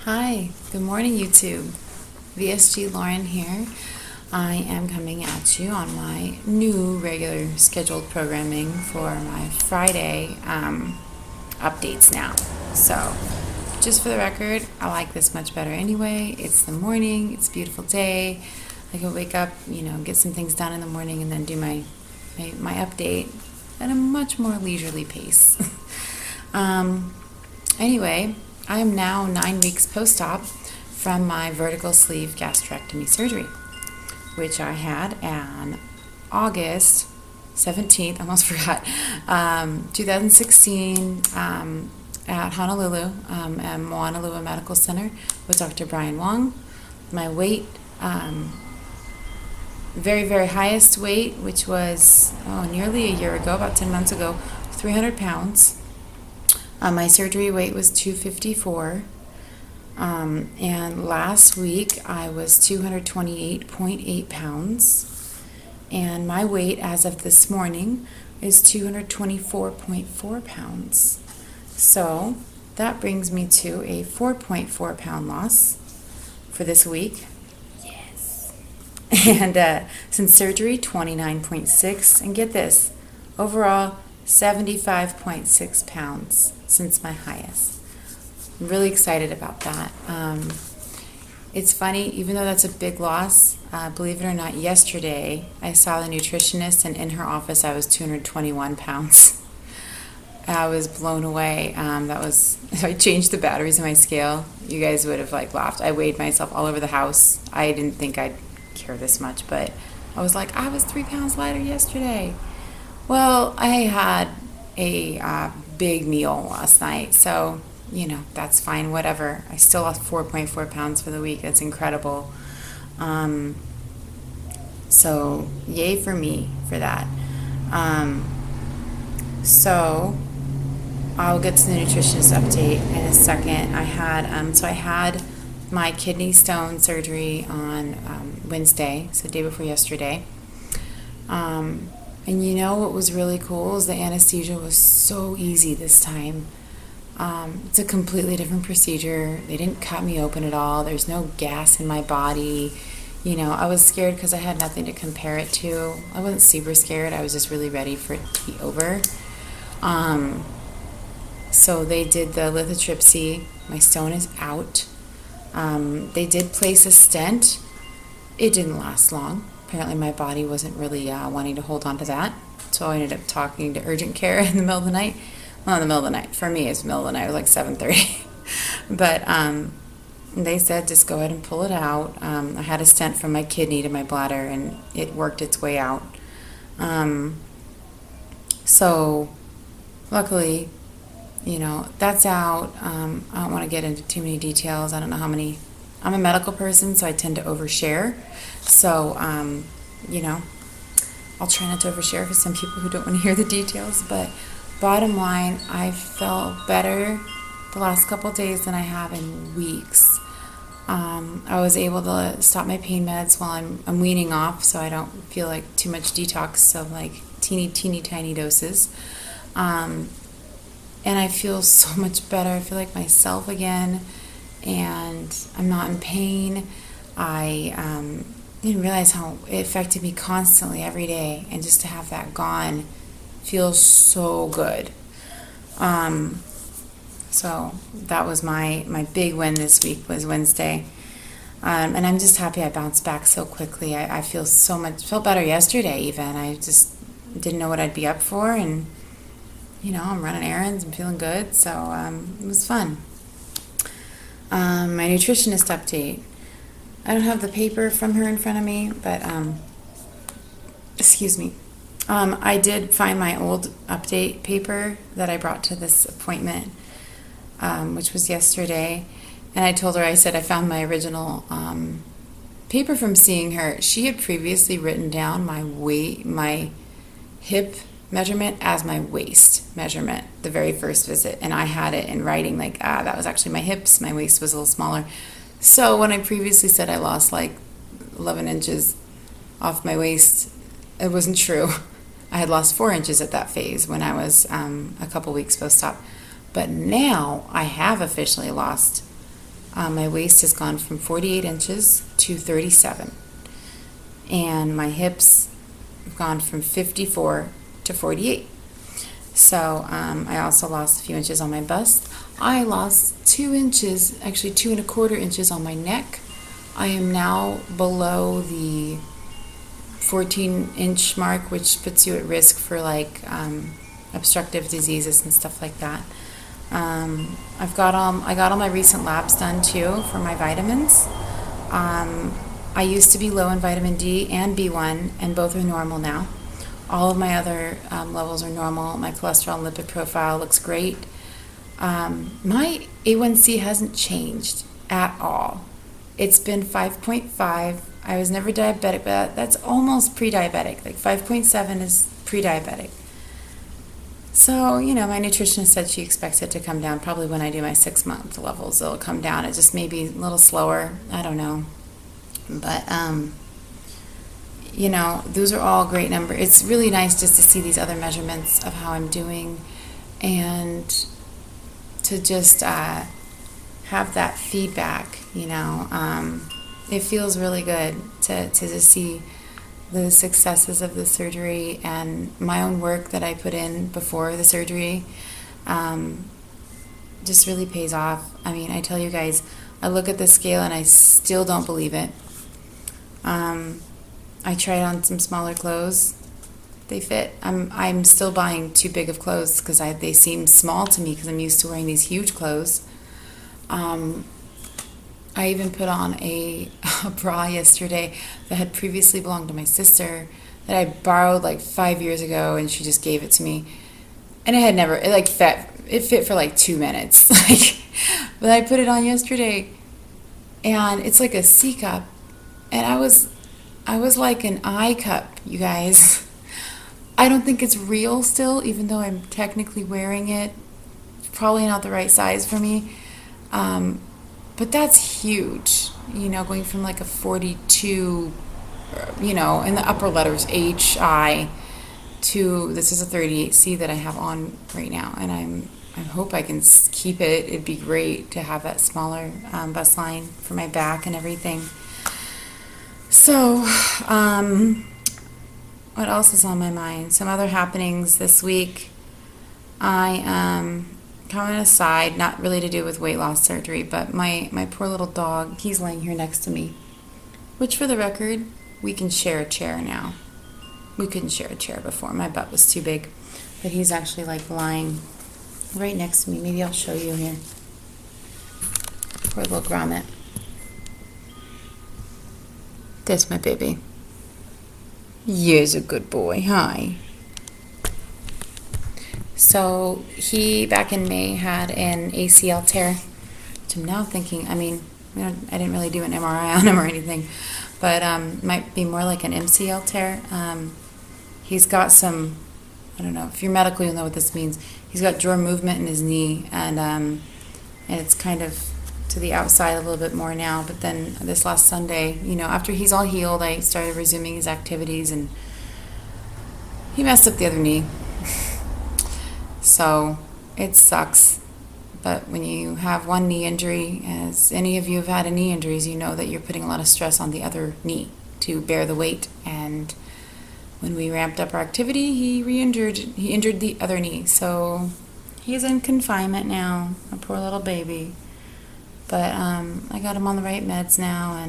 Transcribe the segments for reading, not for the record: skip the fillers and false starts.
Hi, good morning YouTube. VSG Lauren here. I am coming at you on my new regular scheduled programming for my Friday updates now. So, just for the record, I like this much better anyway. It's the morning, it's a beautiful day. I can wake up, get some things done in the morning and then do my update at a much more leisurely pace. Anyway, I am now 9 weeks post-op from my vertical sleeve gastrectomy surgery, which I had on August 17th, almost forgot, 2016 at Honolulu, at Moanalua Medical Center with Dr. Brian Wong. My weight, very, very highest weight, which was nearly a year ago, about 10 months ago, 300 pounds. My surgery weight was 254, and last week I was 228.8 pounds, and my weight as of this morning is 224.4 pounds. So that brings me to a 4.4 pound loss for this week. Yes. And since surgery, 29.6, and get this, overall 75.6 pounds since my highest. I'm really excited about that. It's funny, even though that's a big loss, believe it or not, yesterday I saw the nutritionist, and in her office I was 221 pounds. I was blown away. I changed the batteries in my scale. You guys would have laughed. I weighed myself all over the house. I didn't think I'd care this much, but I was like, I was 3 pounds lighter yesterday. Well, I had a big meal last night, so, that's fine, whatever. I still lost 4.4 pounds for the week. That's incredible. So, yay for me for that. So, I'll get to the nutritionist update in a second. I had my kidney stone surgery on Wednesday, so the day before yesterday. And what was really cool is the anesthesia was so easy this time. It's a completely different procedure. They didn't cut me open at all. There's no gas in my body. I was scared because I had nothing to compare it to. I wasn't super scared. I was just really ready for it to be over. So they did the lithotripsy. My stone is out. They did place a stent. It didn't last long. Apparently my body wasn't really wanting to hold on to that. So I ended up talking to urgent care in the middle of the night. Well, in the middle of the night. For me, it's the middle of the night. It was like 7:30. But they said, just go ahead and pull it out. I had a stent from my kidney to my bladder, and it worked its way out. So luckily, that's out. I don't want to get into too many details. I don't know how many. I'm a medical person, so I tend to overshare. So, I'll try not to overshare for some people who don't want to hear the details. But bottom line, I felt better the last couple of days than I have in weeks. I was able to stop my pain meds while I'm weaning off, so I don't feel like too much detox of teeny tiny doses. And I feel so much better. I feel like myself again, and I'm not in pain. I didn't realize how it affected me constantly every day, and just to have that gone feels so good. So that was my big win this week, was Wednesday. And I'm just happy I bounced back so quickly. I felt better yesterday even. I just didn't know what I'd be up for, and I'm running errands and feeling good, so it was fun. My nutritionist update. I don't have the paper from her in front of me, but excuse me. I did find my old update paper that I brought to this appointment, which was yesterday, and I told her, I said I found my original paper from seeing her. She had previously written down my weight, my hip measurement as my waist measurement the very first visit, and I had it in writing that was actually my hips. My waist was a little smaller. So when I previously said I lost 11 inches off my waist, it wasn't true. I had lost 4 inches at that phase when I was a couple weeks post-op. But now I have officially lost My waist has gone from 48 inches to 37. And my hips have gone from 54 to 48. So I also lost a few inches on my bust. I lost 2 inches, actually 2¼ inches on my neck. I am now below the 14-inch mark, which puts you at risk for like obstructive diseases and stuff like that. I got all my recent labs done too for my vitamins. I used to be low in vitamin D and B1, and both are normal now. All of my other levels are normal. My cholesterol and lipid profile looks great. My A1C hasn't changed at all. It's been 5.5. I was never diabetic, but that's almost pre-diabetic. Like 5.7 is pre-diabetic. So, my nutritionist said she expects it to come down. Probably when I do my 6-month levels, it'll come down. It just may be a little slower. I don't know. But, those are all great numbers. It's really nice just to see these other measurements of how I'm doing and to just have that feedback, It feels really good to just see the successes of the surgery and my own work that I put in before the surgery just really pays off. I mean, I tell you guys, I look at the scale and I still don't believe it. I tried on some smaller clothes. They fit. I'm still buying too big of clothes because they seem small to me because I'm used to wearing these huge clothes. I even put on a bra yesterday that had previously belonged to my sister that I borrowed like 5 years ago, and she just gave it to me. And it fit for like 2 minutes. But I put it on yesterday, and it's like a C cup, and I was like an I cup, you guys. I don't think it's real still, even though I'm technically wearing it. It's probably not the right size for me. But that's huge, going from like a 42, in the upper letters, H-I, to this is a 38C that I have on right now. And I hope I can keep it. It'd be great to have that smaller bust line for my back and everything. So, what else is on my mind? Some other happenings this week. Comment aside, not really to do with weight loss surgery, but my poor little dog, he's laying here next to me. Which, for the record, we can share a chair now. We couldn't share a chair before. My butt was too big. But he's actually like lying right next to me. Maybe I'll show you here. Poor little grommet. That's my baby. He's a good boy. Hi. So he, back in May, had an ACL tear, which I'm now thinking, I didn't really do an MRI on him or anything, but might be more like an MCL tear. He's got some, I don't know, if you're medical, you'll know what this means. He's got drawer movement in his knee, and it's kind of to the outside a little bit more now. But then this last Sunday, after he's all healed, I started resuming his activities, and he messed up the other knee. So it sucks, but when you have one knee injury, as any of you have had knee injuries, you know that you're putting a lot of stress on the other knee to bear the weight. And when we ramped up our activity, he injured the other knee. So he's in confinement now, a poor little baby. But I got him on the right meds now,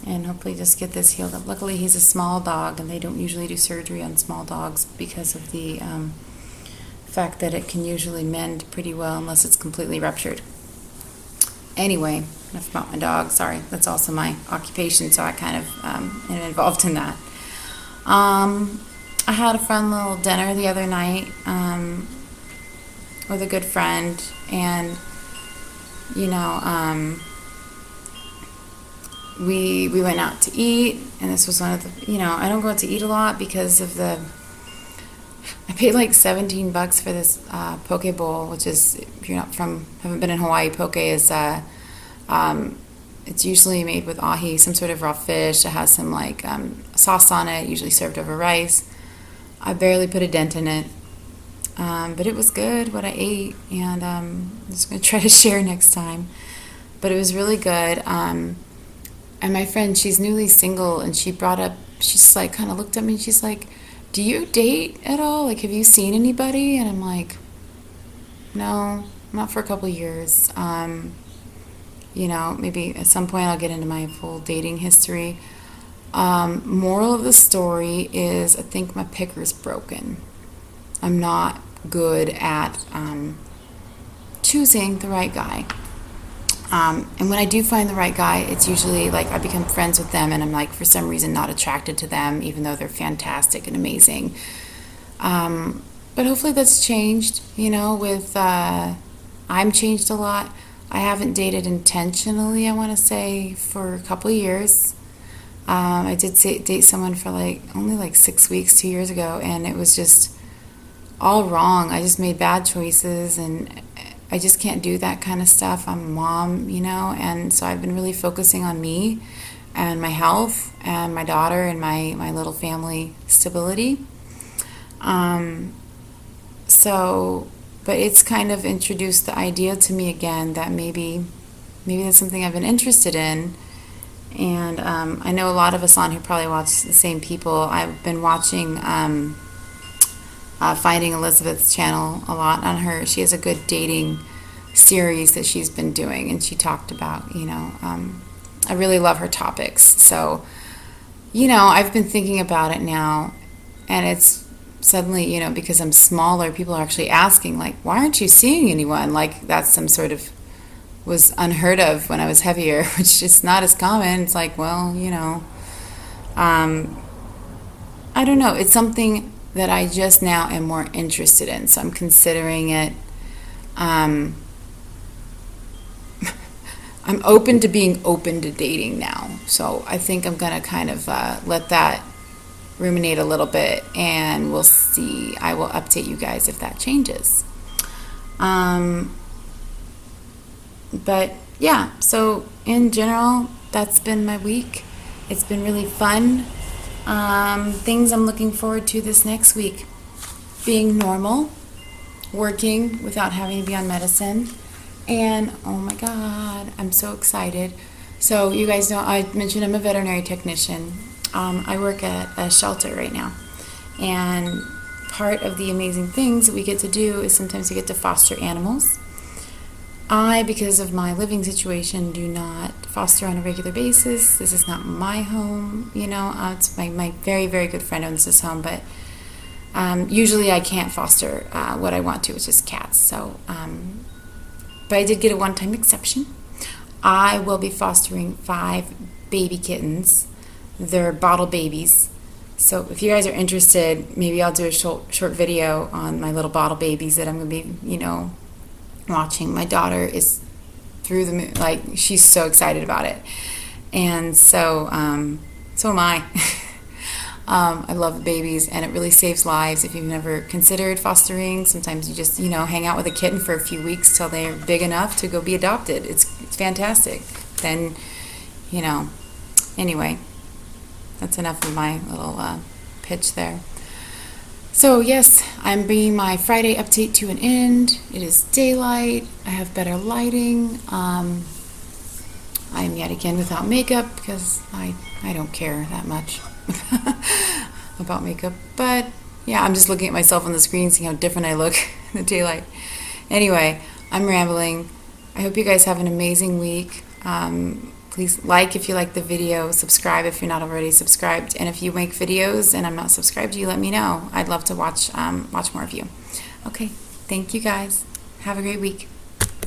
and hopefully just get this healed up. Luckily, he's a small dog, and they don't usually do surgery on small dogs because of the fact that it can usually mend pretty well unless it's completely ruptured. Anyway, enough about my dog. Sorry, that's also my occupation, so I kind of am involved in that. I had a fun little dinner the other night with a good friend, and we went out to eat, and this was one of the, I don't go out to eat a lot because of I paid like $17 for this poke bowl, which is, if you're haven't been in Hawaii, poke is, it's usually made with ahi, some sort of raw fish. It has some sauce on it, usually served over rice. I barely put a dent in it. but it was good what I ate, and I'm just going to try to share next time. But it was really good. And my friend, she's newly single, and she brought up, she's like, kind of looked at me, and she's like, do you date at all? Like, have you seen anybody? And I'm like, no, not for a couple years. Maybe at some point I'll get into my full dating history. Moral of the story is I think my picker's broken. I'm not good at choosing the right guy. And when I do find the right guy, it's usually like I become friends with them and I'm like, for some reason, not attracted to them, even though they're fantastic and amazing. But hopefully that's changed, with I'm changed a lot. I haven't dated intentionally, I want to say, for a couple of years. I did date someone for only 6 weeks 2 years ago, and it was just all wrong. I just made bad choices, and I just can't do that kind of stuff. I'm a mom, and so I've been really focusing on me and my health and my daughter and my little family stability. But it's kind of introduced the idea to me again that maybe that's something I've been interested in. And I know a lot of us on here probably watch the same people. I've been watching Finding Elizabeth's channel a lot on her. She has a good dating series that she's been doing, and she talked about, I really love her topics. So, I've been thinking about it now, and it's suddenly, because I'm smaller, people are actually asking, like, why aren't you seeing anyone? Like, that's some sort of was unheard of when I was heavier, which is not as common. It's like, well, I don't know. It's something that I just now am more interested in, so I'm considering it. I'm open to being open to dating now, so I think I'm going to kind of let that ruminate a little bit, and we'll see. I will update you guys if that changes. But yeah, so in general, that's been my week. It's been really fun. Things I'm looking forward to this next week: being normal, working without having to be on medicine, and oh my God, I'm so excited. So you guys know I mentioned I'm a veterinary technician. I work at a shelter right now, and part of the amazing things that we get to do is sometimes we get to foster animals. Because of my living situation, do not foster on a regular basis. This is not my home, it's my very, very good friend owns this home, but usually I can't foster what I want to, which is cats. So, but I did get a one-time exception. I will be fostering 5 baby kittens. They're bottle babies. So if you guys are interested, maybe I'll do a short video on my little bottle babies that I'm going to be, watching. My daughter is through the moon. Like, she's so excited about it. And so am I. I love babies, and it really saves lives. If you've never considered fostering, sometimes you just, hang out with a kitten for a few weeks till they're big enough to go be adopted. It's fantastic. Then, anyway, that's enough of my little pitch there. So yes, I'm bringing my Friday update to an end. It is daylight. I have better lighting. I'm yet again without makeup because I don't care that much about makeup. But yeah, I'm just looking at myself on the screen, seeing how different I look in the daylight. Anyway, I'm rambling. I hope you guys have an amazing week. Please like if you like the video, subscribe if you're not already subscribed, and if you make videos and I'm not subscribed to you, let me know. I'd love to watch more of you. Okay, thank you guys. Have a great week.